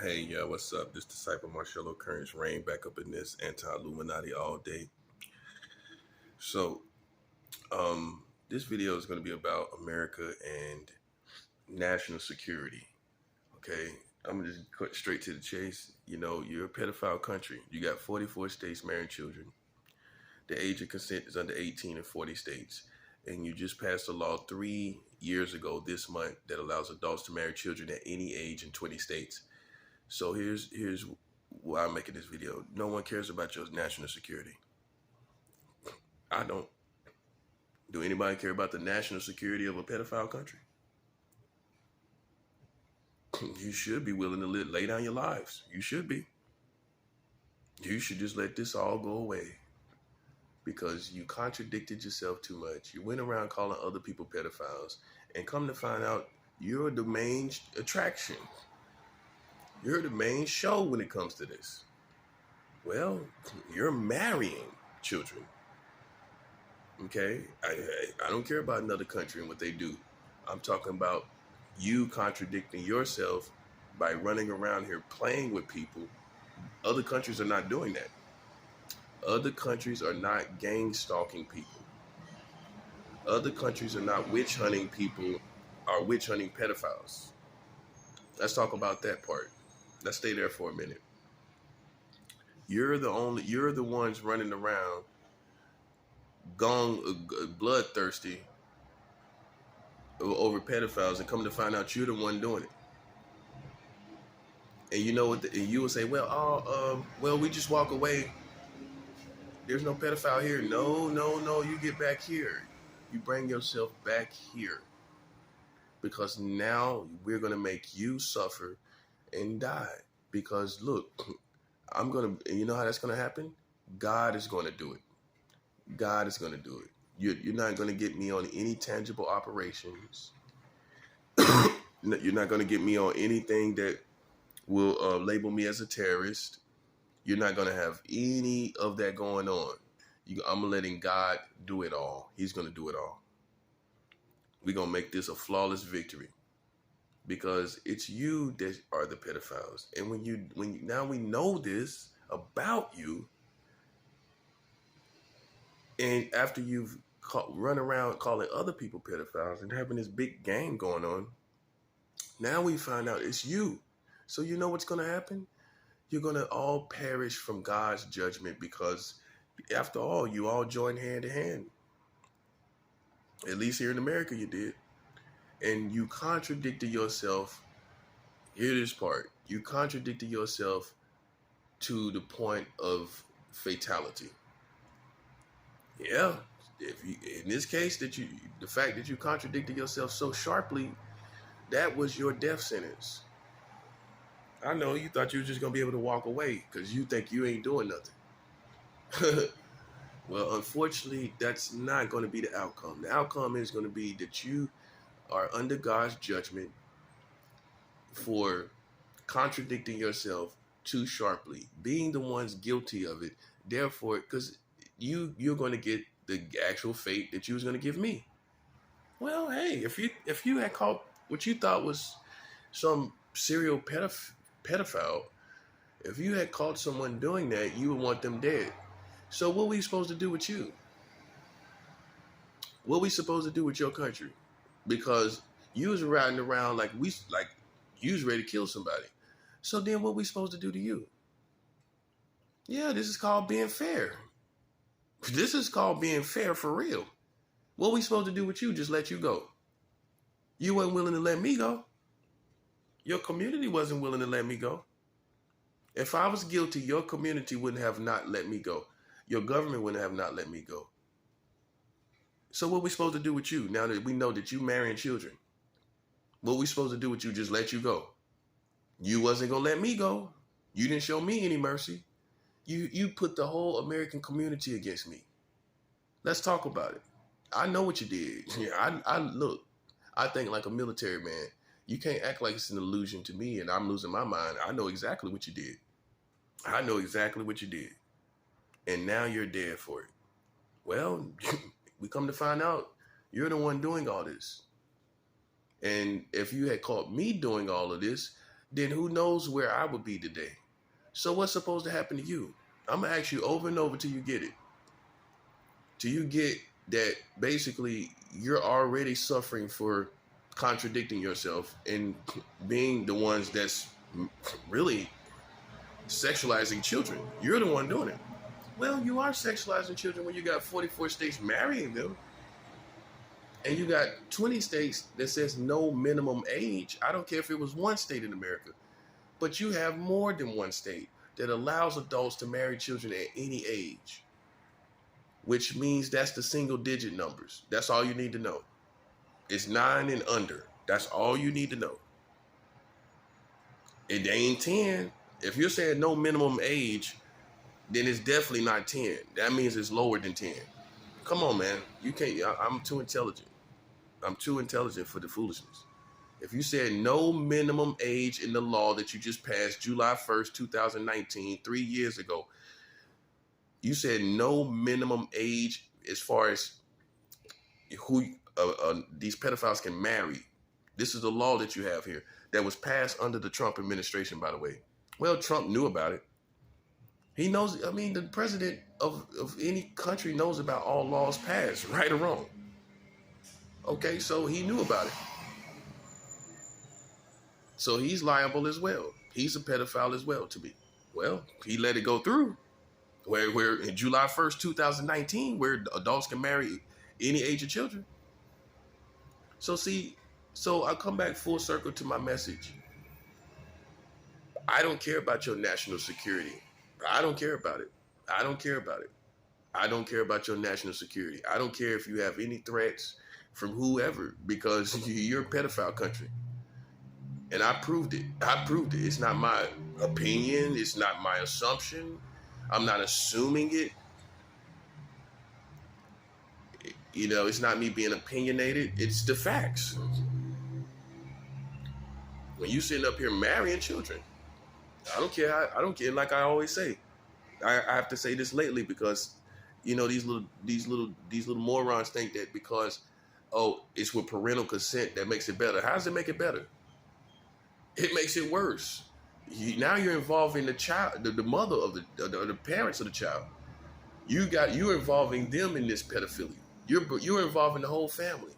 Hey, yeah, what's up? This disciple Marcello Currents reign back up in this anti-Illuminati all day. So, this video is going to be about America and national security. Okay, I'm gonna just cut straight to the chase. You know, you're a pedophile country. You got 44 states marrying children. The age of consent is under 18 in 40 states, and you just passed a law 3 years ago this month that allows adults to marry children at any age in 20 states. So here's why I'm making this video. No one cares about your national security. I don't. Do anybody care about the national security of a pedophile country? You should be willing to lay down your lives. You should be. You should just let this all go away because you contradicted yourself too much. You went around calling other people pedophiles, and come to find out, you're the main attraction. You're the main show when it comes to this. Well, you're marrying children. Okay, I don't care about another country and what they do. I'm talking about you contradicting yourself by running around here playing with people. Other countries are not doing that. Other countries are not gang stalking people. Other countries are not witch hunting people, are witch hunting pedophiles. Let's talk about that part. Let's stay there for a minute. You're the ones running around bloodthirsty over pedophiles, and come to find out you're the one doing it. And you know what? And you will say, well, we just walk away. There's no pedophile here. No, no, no. You get back here. You bring yourself back here, because now we're gonna make you suffer and die. Because look, and you know how that's gonna happen? God is gonna do it. God is gonna do it. You're not gonna get me on any tangible operations. You're not gonna get me on anything that will label me as a terrorist. You're not going to have any of that going on. I'm letting God do it all. He's going to do it all. We're going to make this a flawless victory, because it's you that are the pedophiles. And now we know this about you, and after you've run around calling other people pedophiles and having this big game going on, now we find out it's you. So you know what's going to happen? You're going to all perish from God's judgment, because after all, you all joined hand in hand. At least here in America you did. And you contradicted yourself. Hear this part. You contradicted yourself to the point of fatality. Yeah. In this case, the fact that you contradicted yourself so sharply, that was your death sentence. I know you thought you were just going to be able to walk away because you think you ain't doing nothing. Well, unfortunately, that's not going to be the outcome. The outcome is going to be that you are under God's judgment for contradicting yourself too sharply, being the ones guilty of it. Therefore, because you're going to get the actual fate that you was going to give me. Well, hey, if you had caught what you thought was some serial pedophile, if you had caught someone doing that, you would want them dead. So what are we supposed to do with you? What are we supposed to do with your country? Because you was riding around like you was ready to kill somebody. So then what are we supposed to do to you? Yeah, this is called being fair. This is called being fair for real. What are we supposed to do with you? Just let you go. You weren't willing to let me go. Your community wasn't willing to let me go. If I was guilty, your community wouldn't have not let me go. Your government wouldn't have not let me go. So what are we supposed to do with you now that we know that you marrying children? What are we supposed to do with you? Just let you go. You wasn't going to let me go. You didn't show me any mercy. You put the whole American community against me. Let's talk about it. I know what you did. I think like a military man. You can't act like it's an illusion to me and I'm losing my mind. I know exactly what you did. I know exactly what you did. And now you're dead for it. Well, we come to find out you're the one doing all this. And if you had caught me doing all of this, then who knows where I would be today. So what's supposed to happen to you? I'm gonna ask you over and over till you get it. Till you get that basically you're already suffering for contradicting yourself and being the ones that's really sexualizing children. You're the one doing it. Well, you are sexualizing children when you got 44 states marrying them. And you got 20 states that says no minimum age. I don't care if it was one state in America, but you have more than one state that allows adults to marry children at any age, which means that's the single digit numbers. That's all you need to know. It's 9 and under. That's all you need to know. It ain't 10. If you're saying no minimum age, then it's definitely not 10. That means it's lower than 10. Come on, man. You can't. I'm too intelligent. I'm too intelligent for the foolishness. If you said no minimum age in the law that you just passed July 1st, 2019, 3 years ago, you said no minimum age as far as who these pedophiles can marry. This is the law that you have here that was passed under the Trump administration, by the way. Well, Trump knew about it. He knows, I mean, the president of any country knows about all laws passed, right or wrong. Okay, so he knew about it. So he's liable as well. He's a pedophile as well to me. Well, he let it go through. Where in July 1st, 2019, where adults can marry any age of children. So see, so I come back full circle to my message. I don't care about your national security. I don't care about it. I don't care about it. I don't care about your national security. I don't care if you have any threats from whoever, because you're a pedophile country. And I proved it. I proved it. It's not my opinion. It's not my assumption. I'm not assuming it. You know, it's not me being opinionated. It's the facts. When you sitting up here marrying children, I don't care. I don't care. Like I always say, I have to say this lately because, you know, these little morons think that because, oh, it's with parental consent that makes it better. How does it make it better? It makes it worse. Now you're involving the child, the mother of the parents of the child. You're involving them in this pedophilia. You're involving the whole family.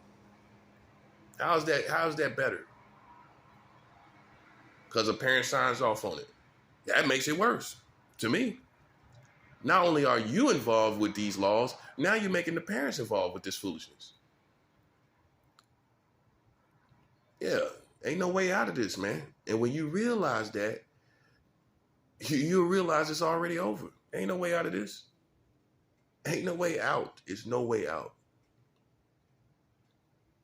How's that better? Because a parent signs off on it. That makes it worse to me. Not only are you involved with these laws, now you're making the parents involved with this foolishness. Yeah, ain't no way out of this, man. And when you realize that, you'll realize it's already over. Ain't no way out of this. Ain't no way out. It's no way out.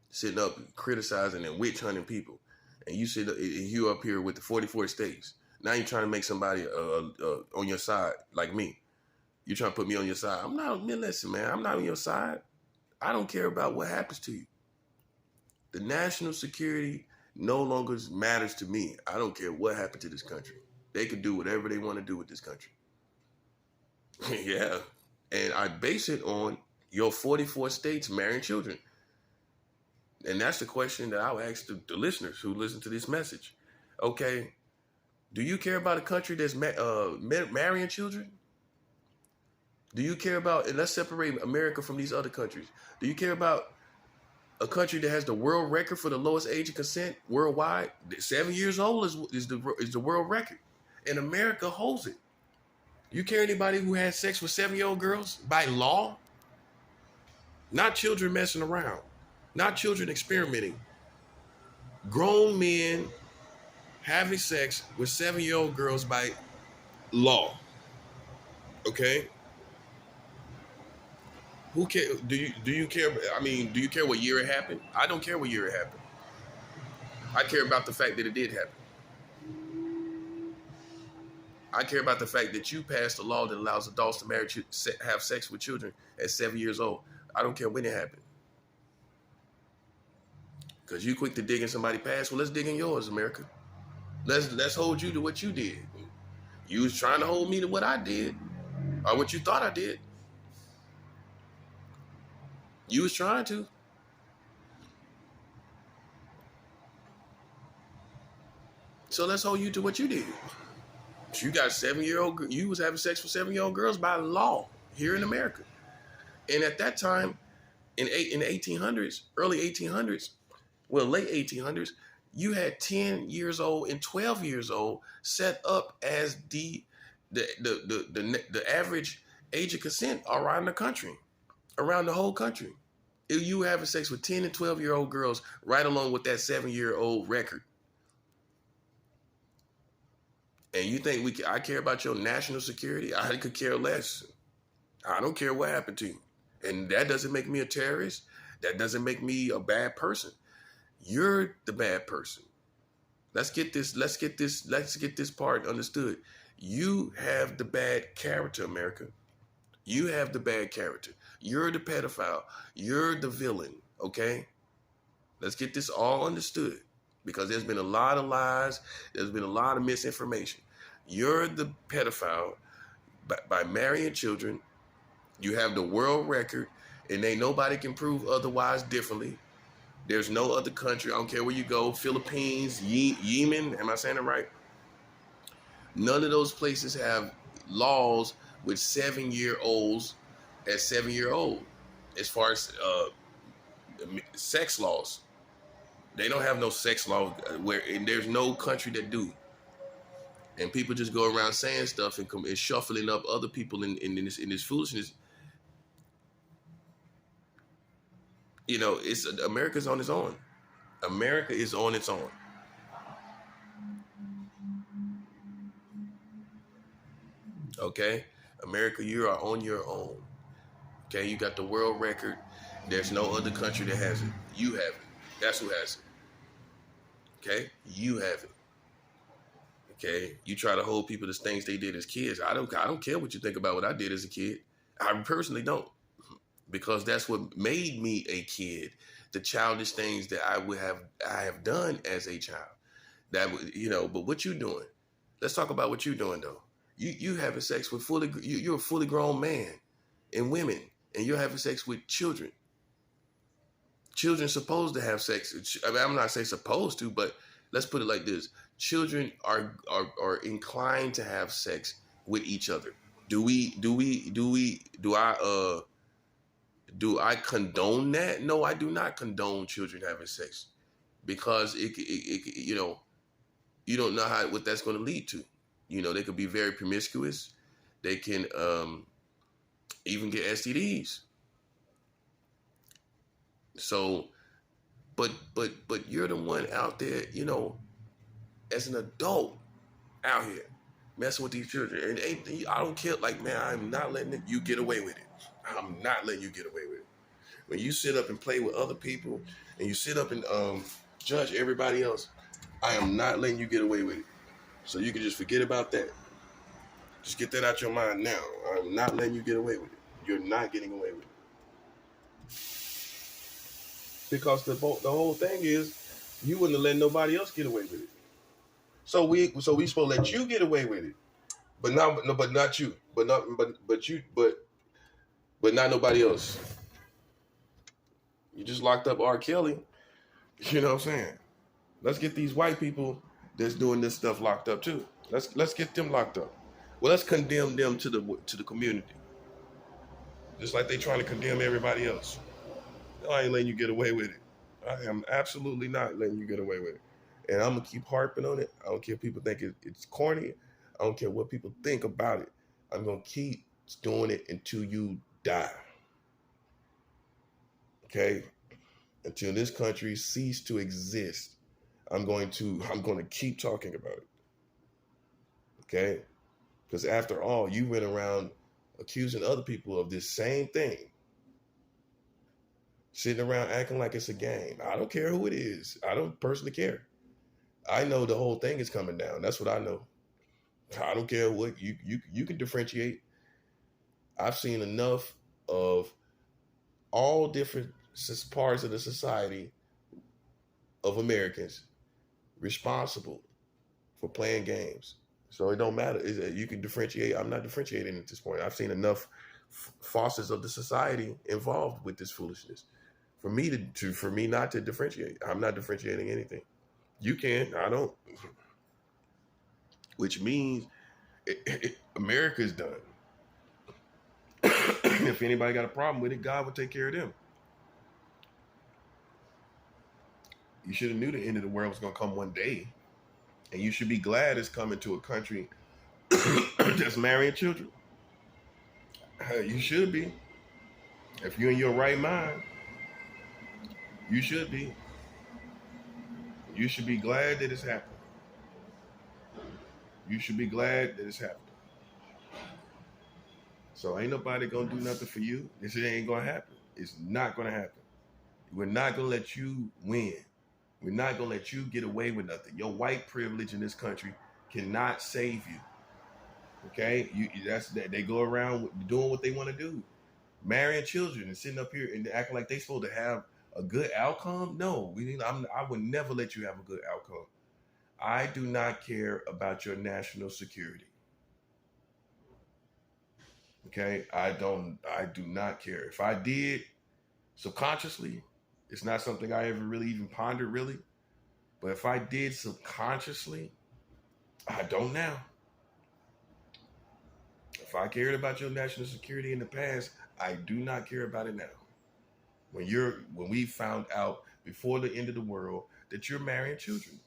Sitting up criticizing and witch hunting people. And you up here with the 44 states. Now you're trying to make somebody on your side like me. You're trying to put me on your side. Listen, man, I'm not on your side. I don't care about what happens to you. The national security no longer matters to me. I don't care what happened to this country. They can do whatever they want to do with this country. Yeah. And I base it on your 44 states marrying children. And that's the question that I'll ask the listeners who listen to this message. Okay, do you care about a country that's marrying children? Do you care about, and let's separate America from these other countries. Do you care about a country that has the world record for the lowest age of consent worldwide? 7 years old is the world record. And America holds it. You care anybody who has sex with 7-year-old girls by law? Not children messing around. Not children experimenting. Grown men having sex with 7-year-old girls by law. Okay? Who care? Do you care? I mean, do you care what year it happened? I don't care what year it happened. I care about the fact that it did happen. I care about the fact that you passed a law that allows adults to have sex with children at 7 years old. I don't care when it happened. Because you quick to dig in somebody's past. Well, let's dig in yours, America. Let's hold you to what you did. You was trying to hold me to what I did. Or what you thought I did. You was trying to. So let's hold you to what you did. You got 7-year-old. You was having sex with 7-year-old girls by law here in America. And at that time, in the 1800s, early 1800s, well, late 1800s, you had 10 years old and 12 years old set up as the average age of consent around the country, around the whole country. If you were having sex with 10 and 12-year-old girls, right along with that 7-year-old record. And you think I care about your national security? I could care less. I don't care what happened to you. And that doesn't make me a terrorist. That doesn't make me a bad person. You're the bad person. Let's get this part understood. You have the bad character, America. You have the bad character. You're the pedophile. You're the villain, okay? Let's get this all understood, because there's been a lot of lies. There's been a lot of misinformation. You're the pedophile by marrying children. You have the world record, and ain't nobody can prove otherwise differently. There's no other country, I don't care where you go, Philippines, Yemen, am I saying it right? None of those places have laws with 7-year-olds as 7-year-old as far as sex laws. They don't have no sex law and there's no country that do. And people just go around saying stuff and shuffling up other people in this foolishness. You know, America's on its own. America is on its own. Okay? America, you are on your own. Okay? You got the world record. There's no other country that has it. You have it. That's who has it. Okay? You have it. Okay? You try to hold people to things they did as kids. I don't care what you think about what I did as a kid. I personally don't. Because that's what made me a kid. The childish things that I have done as a child. But what you doing? Let's talk about what you're doing though. You having sex with you're a fully grown man and women, and you're having sex with children. Children supposed to have sex. I mean, I'm not saying supposed to, but let's put it like this: children are inclined to have sex with each other. Do I condone that? No, I do not condone children having sex, because it you don't know what that's going to lead to. They could be very promiscuous. They can even get STDs. So, but you're the one out there, as an adult out here messing with these children. And I don't care. Like, man, I'm not letting you get away with it. I'm not letting you get away with it. When you sit up and play with other people and you sit up and judge everybody else, I am not letting you get away with it. So you can just forget about that. Just get that out your mind now. I'm not letting you get away with it. You're not getting away with it. Because the whole thing is, you wouldn't have let nobody else get away with it. So we supposed to let you get away with it, but not you, but not nobody else. You just locked up R. Kelly. You know what I'm saying? Let's get these white people that's doing this stuff locked up too. Let's get them locked up. Well, let's condemn them to the community, just like they trying to condemn everybody else. No, I ain't letting you get away with it. I am absolutely not letting you get away with it. And I'm gonna keep harping on it. I don't care if people think it's corny. I don't care what people think about it. I'm gonna keep doing it until you die. Okay? Until this country cease to exist, I'm going to keep talking about it. Okay? Because after all, you went around accusing other people of this same thing. Sitting around acting like it's a game. I don't care who it is. I don't personally care. I know the whole thing is coming down. That's what I know. I don't care what you can differentiate. I've seen enough of all different parts of the society of Americans responsible for playing games. So it don't matter. You can differentiate. I'm not differentiating at this point. I've seen enough forces of the society involved with this foolishness for me not to differentiate. I'm not differentiating anything. You can. I don't. which means America is done. If anybody got a problem with it, God will take care of them. You should have knew the end of the world was going to come one day. And you should be glad it's coming to a country that's marrying children. You should be. If you're in your right mind, you should be. You should be glad that it's happening. You should be glad that it's happening. So ain't nobody gonna do nothing for you. This ain't gonna happen. It's not gonna happen. We're not gonna let you win. We're not gonna let you get away with nothing. Your white privilege in this country cannot save you. Okay, that's that they go around doing what they want to do, marrying children and sitting up here and acting like they supposed to have a good outcome. No, I would never let you have a good outcome. I do not care about your national security. Okay, I do not care. If I did subconsciously, it's not something I ever really even pondered really. But if I did subconsciously, I don't now. If I cared about your national security in the past, I do not care about it now. When we found out before the end of the world that you're marrying children,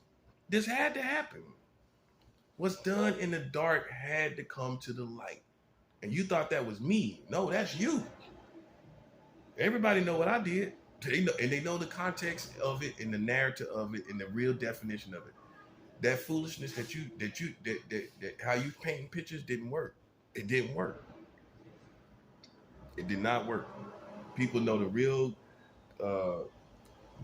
this had to happen. What's done in the dark had to come to the light. And you thought that was me. No, that's you. Everybody know what I did. They know the context of it and the narrative of it and the real definition of it. That foolishness that how you painting pictures didn't work. It didn't work. It did not work. People know the real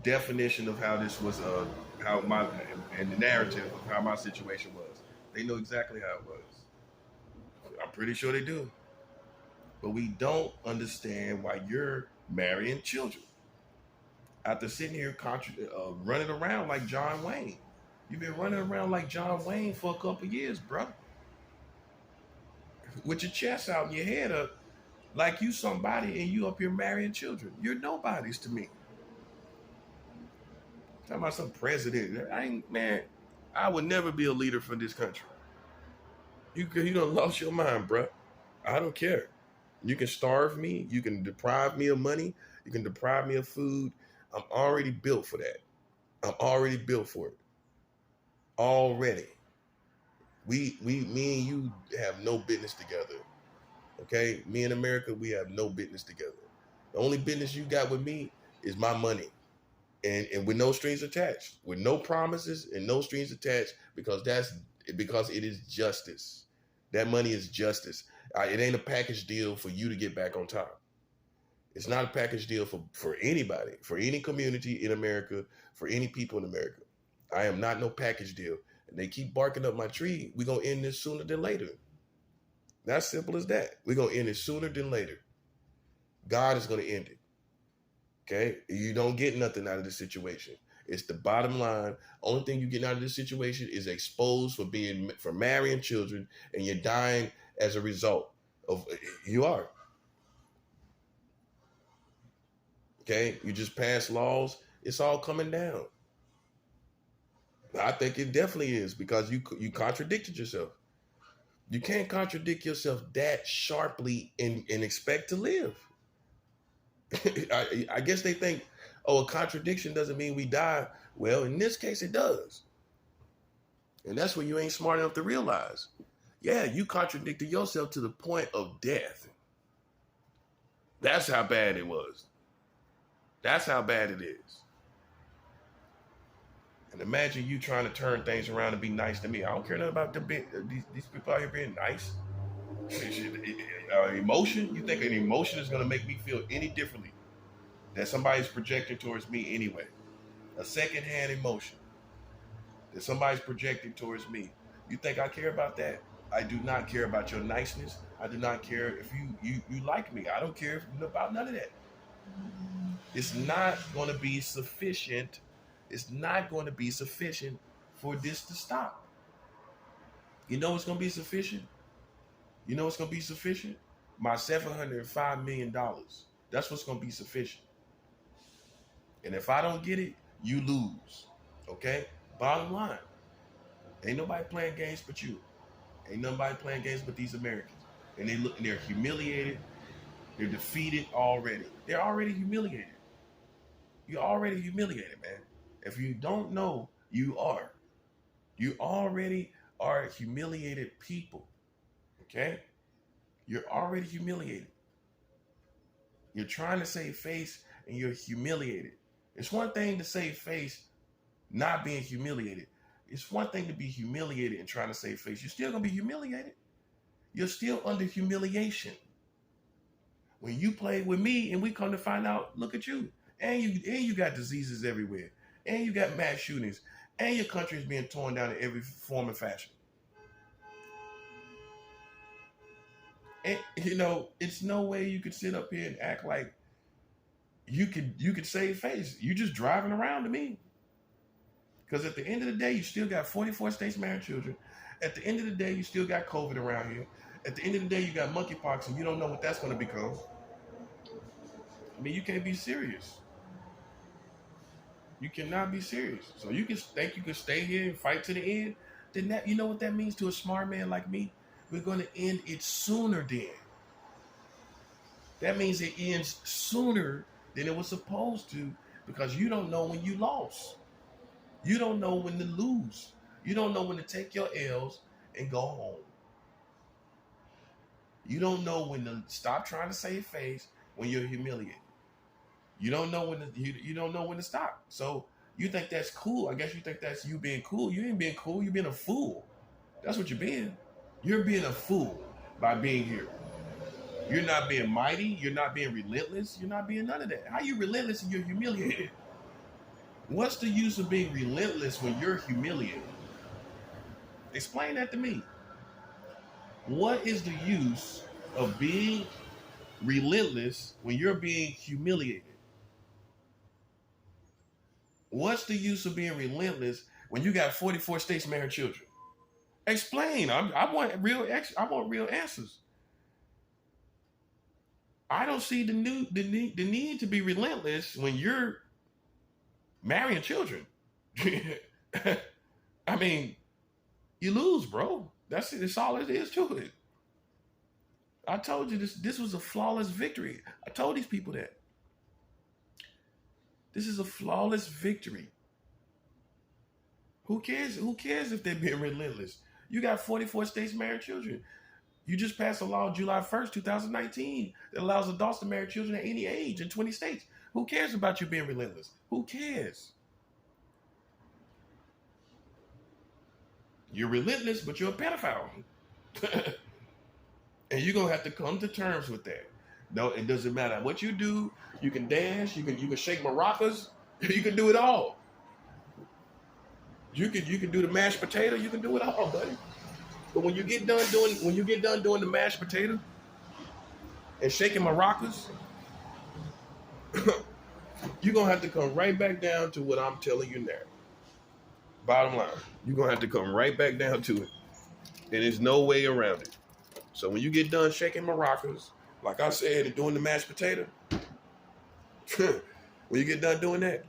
definition of how this was, and the narrative of how my situation was. They know exactly how it was. I'm pretty sure they do. But we don't understand why you're marrying children. After sitting here running around like John Wayne. You've been running around like John Wayne for a couple years, bro. With your chest out and your head up, like you somebody and you up here marrying children. You're nobodies to me. Talking about some president. I would never be a leader for this country. You done lost your mind, bro. I don't care. You can starve me. You can deprive me of money. You can deprive me of food. I'm already built for that. I'm already built for it. Already. Me and you have no business together. Okay? Me and America, we have no business together. The only business you got with me is my money. And with no strings attached. With no promises and no strings attached, because it is justice. That money is justice. It ain't a package deal for you to get back on top. It's not a package deal for anybody, for any community in America, for any people in America. I am not no package deal. And they keep barking up my tree. We're going to end this sooner than later. That's simple as that. We're going to end it sooner than later. God is going to end it. Okay? You don't get nothing out of this situation. It's the bottom line. Only thing you're getting out of this situation is exposed for marrying children, and you're dying as a result of you are. Okay? You just passed laws. It's all coming down. I think it definitely is, because you contradicted yourself. You can't contradict yourself that sharply and expect to live. I guess they think, a contradiction doesn't mean we die. Well, in this case, it does. And that's what you ain't smart enough to realize. Yeah, you contradicted yourself to the point of death. That's how bad it was. That's how bad it is. And imagine you trying to turn things around and be nice to me. I don't care nothing about these people out here being nice. Emotion? You think an emotion is going to make me feel any differently? That somebody's projecting towards me anyway. A secondhand emotion that somebody's projecting towards me. You think I care about that? I do not care about your niceness. I do not care if you like me. I don't care about none of that. It's not going to be sufficient. It's not going to be sufficient for this to stop. You know what's going to be sufficient? You know what's going to be sufficient? My $705 million. That's what's going to be sufficient. And if I don't get it, you lose. Okay? Bottom line. Ain't nobody playing games but you. Ain't nobody playing games but these Americans. And they're humiliated. They're defeated already. They're already humiliated. You're already humiliated, man. If you don't know, you are. You already are humiliated people. Okay? You're already humiliated. You're trying to save face and you're humiliated. It's one thing to save face not being humiliated. It's one thing to be humiliated and trying to save face. You're still going to be humiliated. You're still under humiliation. When you play with me and we come to find out, look at you. And you got diseases everywhere. And you got mass shootings. And your country is being torn down in every form and fashion. And it's no way you could sit up here and act like you could save face. You just driving around to me. Because at the end of the day, you still got 44 states marrying children. At the end of the day, you still got COVID around here. At the end of the day, you got monkeypox and you don't know what that's going to become. I mean, you can't be serious. You cannot be serious. So you can think you can stay here and fight to the end. Then you know what that means to a smart man like me? We're going to end it sooner then. That means it ends sooner than it was supposed to because you don't know when you lost. You don't know when to lose. You don't know when to take your L's and go home. You don't know when to stop trying to save face when you're humiliated. You don't know when you don't know when to stop. So you think that's cool. I guess you think that's you being cool. You ain't being cool. You're being a fool. That's what you're being. You're being a fool by being here. You're not being mighty. You're not being relentless. You're not being none of that. How are you relentless and you're humiliated? What's the use of being relentless when you're humiliated? Explain that to me. What is the use of being relentless when you're being humiliated? What's the use of being relentless when you got 44 states marrying children? Explain. I want real answers. I don't see the need to be relentless when you're marrying children. I mean, you lose, bro. That's all it is to it. I told you this was a flawless victory. I told these people that. This is a flawless victory. Who cares? Who cares if they're being relentless? You got 44 states marrying children. You just passed a law July 1st, 2019 that allows adults to marry children at any age in 20 states. Who cares about you being relentless? Who cares? You're relentless, but you're a pedophile. And you're going to have to come to terms with that. No, it doesn't matter what you do. You can dance. You can shake maracas. You can do it all. You can do the mashed potato. You can do it all, buddy. But when you get done doing the mashed potato and shaking maracas, you're going to have to come right back down to what I'm telling you now. Bottom line, you're going to have to come right back down to it. And there's no way around it. So when you get done shaking maracas, like I said, and doing the mashed potato, when you get done doing that,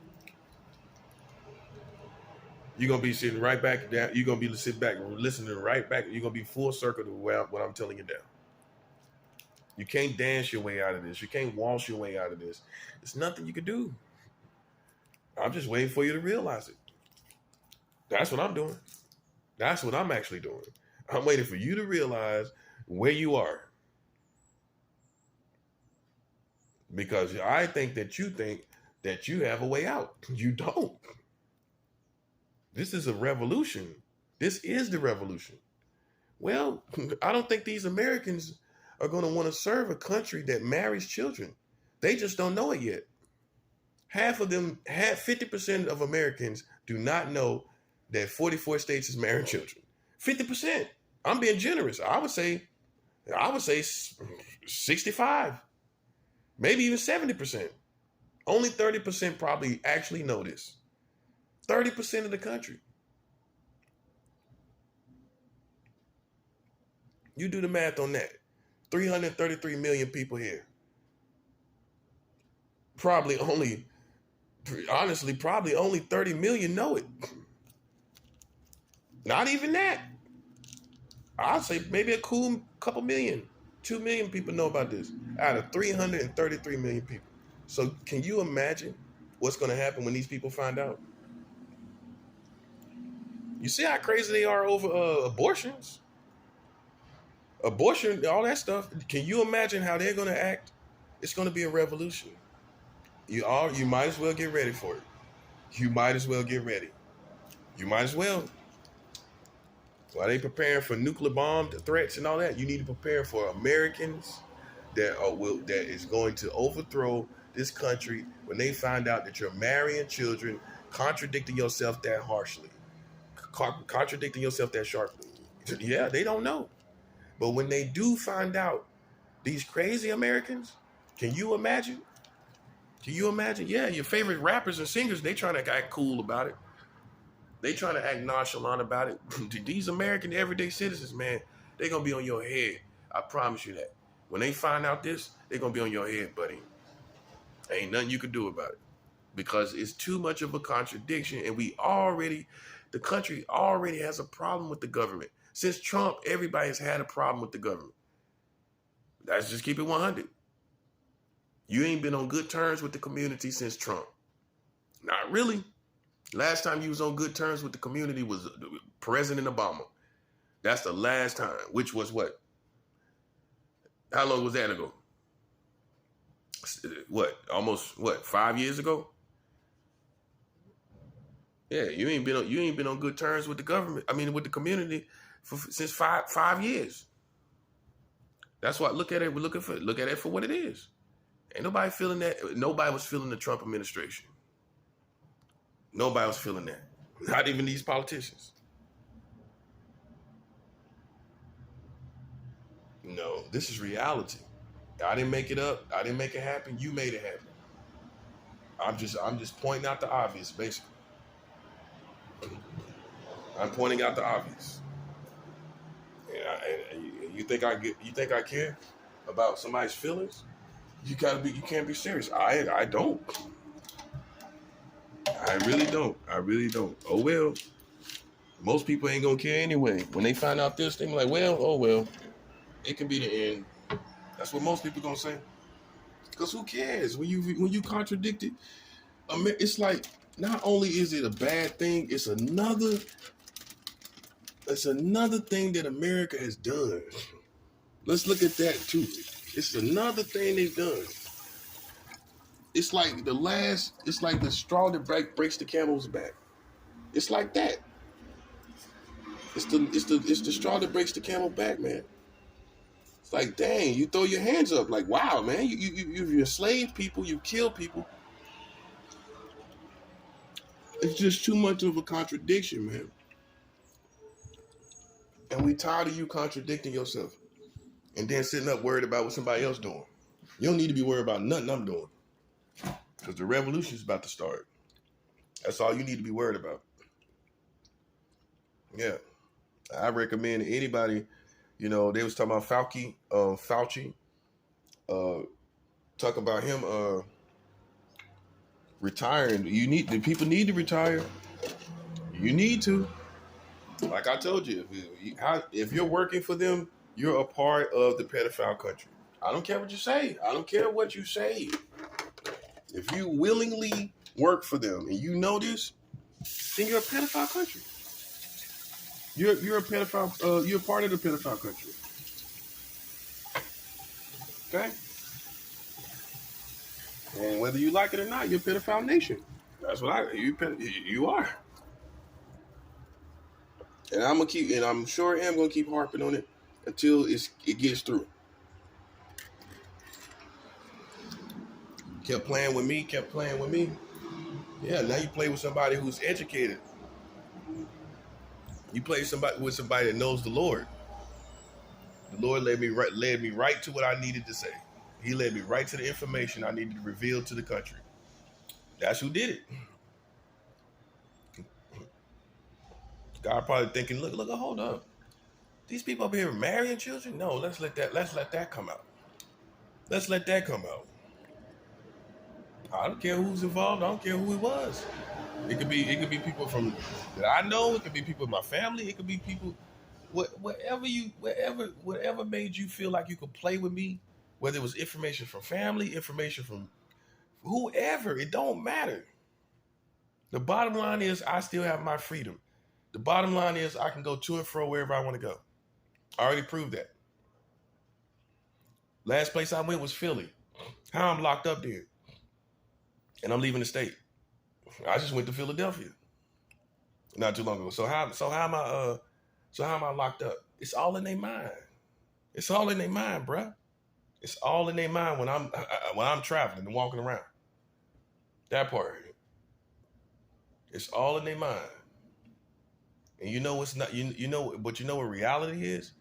you're going to be sitting right back down. You're going to be sitting back, listening right back. You're going to be full circle to what I'm telling you now. You can't dance your way out of this. You can't waltz your way out of this. There's nothing you can do. I'm just waiting for you to realize it. That's what I'm doing. That's what I'm actually doing. I'm waiting for you to realize where you are. Because I think that you have a way out. You don't. This is a revolution. This is the revolution. Well, I don't think these Americans are going to want to serve a country that marries children. They just don't know it yet. 50% of Americans do not know that 44 states is marrying children. 50%. I'm being generous. I would say 65, maybe even 70%. Only 30% probably actually know this. 30% of the country. You do the math on that. 333 million people here. Probably only 30 million know it. Not even that. I'd say maybe a cool couple million, 2 million people know about this out of 333 million people. So can you imagine what's going to happen when these people find out? You see how crazy they are over abortions? Abortion, all that stuff. Can you imagine how they're going to act? It's going to be a revolution. You might as well get ready for it. You might as well get ready. You might as well. While they preparing for nuclear bomb threats and all that, you need to prepare for Americans that is going to overthrow this country when they find out that you're marrying children, contradicting yourself that harshly, contradicting yourself that sharply. Yeah, they don't know. But when they do find out, these crazy Americans, can you imagine? Can you imagine? Yeah, your favorite rappers and singers, they trying to act cool about it. They trying to act nonchalant about it. These American everyday citizens, man, they going to be on your head. I promise you that. When they find out this, they're going to be on your head, buddy. Ain't nothing you can do about it. Because it's too much of a contradiction. And the country already has a problem with the government. Since Trump, everybody has had a problem with the government. Let's just keep it 100. You ain't been on good terms with the community since Trump. Not really. Last time you was on good terms with the community was President Obama. That's the last time, which was what? How long was that ago? What? Almost 5 years ago? Yeah, you ain't been on good terms with the government. I mean, with the community since five years. That's why look at it for what it is. Ain't nobody feeling that. Nobody was feeling the Trump administration. Nobody was feeling that. Not even these politicians. No, this is reality. I didn't make it up. I didn't make it happen. You made it happen. I'm just pointing out the obvious, basically. I'm pointing out the obvious. And you think I care about somebody's feelings? You can't be serious. I don't. I really don't. Oh well. Most people ain't gonna care anyway. When they find out this, they be like, well, oh well. It can be the end. That's what most people gonna say. Because who cares? When you contradict it, it's like not only is it a bad thing, it's another thing that America has done. Let's look at that too. It's another thing they've done. It's like the straw that breaks the camel's back. It's like that. It's the straw that breaks the camel's back, man. It's like, dang, you throw your hands up, like, wow, man, you enslave people, you kill people. It's just too much of a contradiction, man. And we tired of you contradicting yourself, and then sitting up worried about what somebody else doing. You don't need to be worried about nothing I'm doing. Because the revolution is about to start. That's all you need to be worried about. Yeah. I recommend anybody, they was talking about Fauci, talk about him retiring. The people need to retire. You need to. Like I told you, if you're working for them, you're a part of the pedophile country. I don't care what you say. I don't care what you say. If you willingly work for them and you know this, then you're a pedophile country. You're a pedophile. You're part of the pedophile country. Okay. And whether you like it or not, you're a pedophile nation. That's what you are. And I'm sure I am gonna keep harping on it until it gets through. Kept playing with me. Yeah, now you play with somebody who's educated. You play with somebody that knows the Lord. The Lord led me right to what I needed to say. He led me right to the information I needed to reveal to the country. That's who did it. God probably thinking, look, hold up. These people up here marrying children? No, let's let that come out. Let's let that come out. I don't care who's involved. I don't care who it was. It could be people from that I know. It could be people in my family. It could be people Whatever made you feel like you could play with me, whether it was information from family, information from whoever, it don't matter. The bottom line is I still have my freedom. The bottom line is I can go to and fro wherever I want to go. I already proved that. Last place I went was Philly. How I'm locked up there. And I'm leaving the state. I just went to Philadelphia not too long ago. So how am I locked up? It's all in their mind. It's all in their mind, bruh. It's all in their mind when I'm traveling and walking around. That part. It's all in their mind. And you know what's not you know but you know what reality is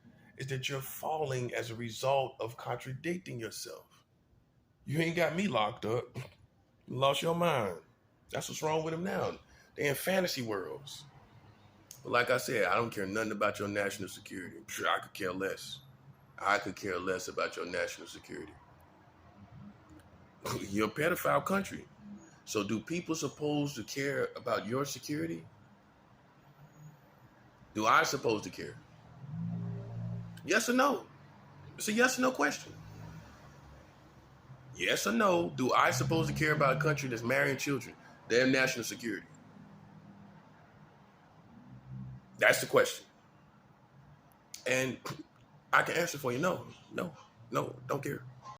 that you're falling as a result of contradicting yourself. You ain't got me locked up. You lost your mind. That's what's wrong with them now. They're in fantasy worlds. But like I said, I don't care nothing about your national security. Sure, I could care less. I could care less about your national security. You're a pedophile country. So do people supposed to care about your security? Do I supposed to care? Yes or no? It's a yes or no question. Yes or no, do I supposed to care about a country that's marrying children, their national security? That's the question. And I can answer for you, no, don't care.